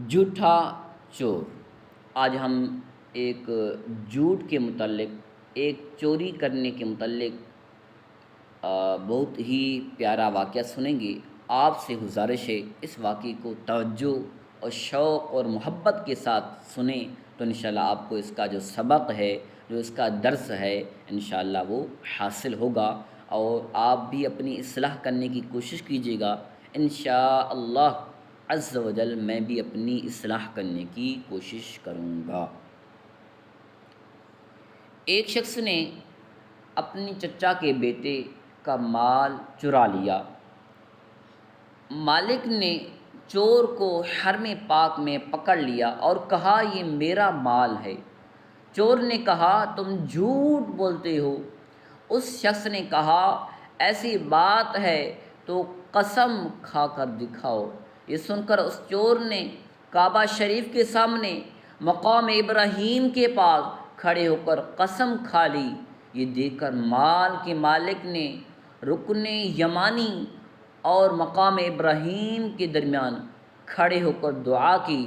جھوٹا چور۔ آج ہم ایک جھوٹ کے متعلق، ایک چوری کرنے کے متعلق بہت ہی پیارا واقعہ سنیں گے۔ آپ سے گزارش ہے اس واقعے کو توجہ اور شوق اور محبت کے ساتھ سنیں تو انشاءاللہ آپ کو اس کا جو سبق ہے، جو اس کا درس ہے، انشاءاللہ وہ حاصل ہوگا، اور آپ بھی اپنی اصلاح کرنے کی کوشش کیجیے گا۔ انشاءاللہ عز و جل میں بھی اپنی اصلاح کرنے کی کوشش کروں گا۔ ایک شخص نے اپنی چچا کے بیٹے کا مال چرا لیا۔ مالک نے چور کو حرم پاک میں پکڑ لیا اور کہا یہ میرا مال ہے۔ چور نے کہا تم جھوٹ بولتے ہو۔ اس شخص نے کہا ایسی بات ہے تو قسم کھا کر دکھاؤ۔ یہ سن کر اس چور نے کعبہ شریف کے سامنے مقام ابراہیم کے پاس کھڑے ہو کر قسم کھا لی۔ یہ دیکھ کر مال کے مالک نے رکن یمانی اور مقام ابراہیم کے درمیان کھڑے ہو کر دعا کی،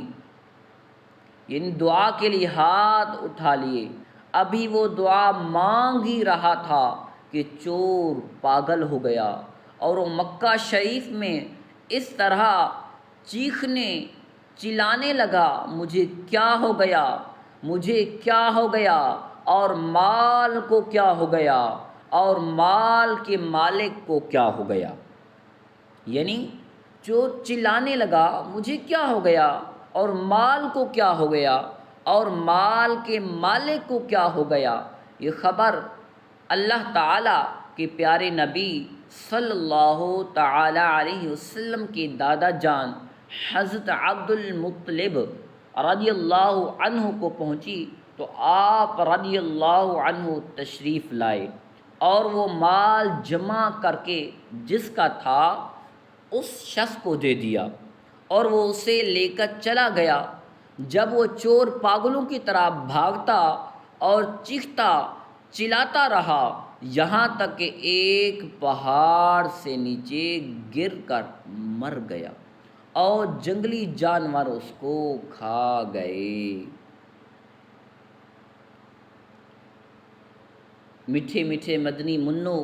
یعنی دعا کے لیے ہاتھ اٹھا لیے۔ ابھی وہ دعا مانگ ہی رہا تھا کہ چور پاگل ہو گیا، اور وہ مکہ شریف میں اس طرح چیخنے چلانے لگا مجھے کیا ہو گیا، مجھے کیا ہو گیا، اور مال کو کیا ہو گیا، اور مال کے مالک کو کیا ہو گیا۔ یعنی چور چلانے لگا مجھے کیا ہو گیا، اور مال کو کیا ہو گیا، اور مال کے مالک کو کیا ہو گیا۔ یہ خبر اللہ تعالیٰ کے پیارے نبی صلی اللہ تعالیٰ علیہ وسلم کے دادا جان حضرت عبد المطلب رضی اللہ عنہ کو پہنچی تو آپ رضی اللہ عنہ تشریف لائے، اور وہ مال جمع کر کے جس کا تھا اس شخص کو دے دیا، اور وہ اسے لے کر چلا گیا۔ جب وہ چور پاگلوں کی طرح بھاگتا اور چیختا چلاتا رہا، یہاں تک کہ ایک پہاڑ سے نیچے گر کر مر گیا، اور جنگلی جانور اس کو کھا گئے۔ میٹھے میٹھے مدنی منوں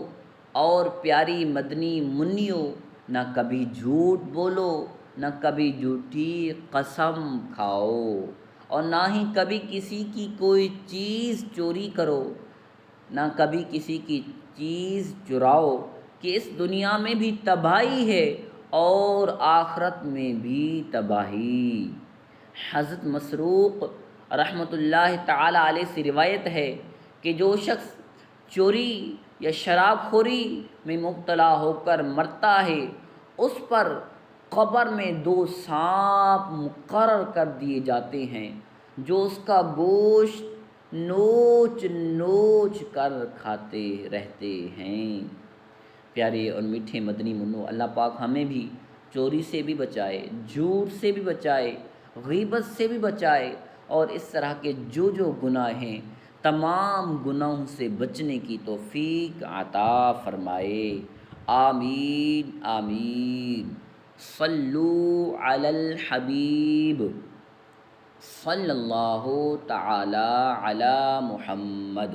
اور پیاری مدنی منیوں، نہ کبھی جھوٹ بولو، نہ کبھی جھوٹی قسم کھاؤ، اور نہ ہی کبھی کسی کی کوئی چیز چوری کرو، نہ کبھی کسی کی چیز چراؤ، کہ اس دنیا میں بھی تباہی ہے اور آخرت میں بھی تباہی۔ حضرت مسروق رحمۃ اللہ تعالیٰ علیہ سے روایت ہے کہ جو شخص چوری یا شراب خوری میں مبتلا ہو کر مرتا ہے، اس پر قبر میں 2 سانپ مقرر کر دیے جاتے ہیں جو اس کا گوشت نوچ نوچ کر کھاتے رہتے ہیں۔ پیارے اور میٹھے مدنی منوں، اللہ پاک ہمیں بھی چوری سے بھی بچائے، جھوٹ سے بھی بچائے، غیبت سے بھی بچائے، اور اس طرح کے جو گناہ ہیں تمام گناہوں سے بچنے کی توفیق عطا فرمائے۔ آمین آمین۔ صلو علی الحبیب صلی اللہ تعالی علی محمد۔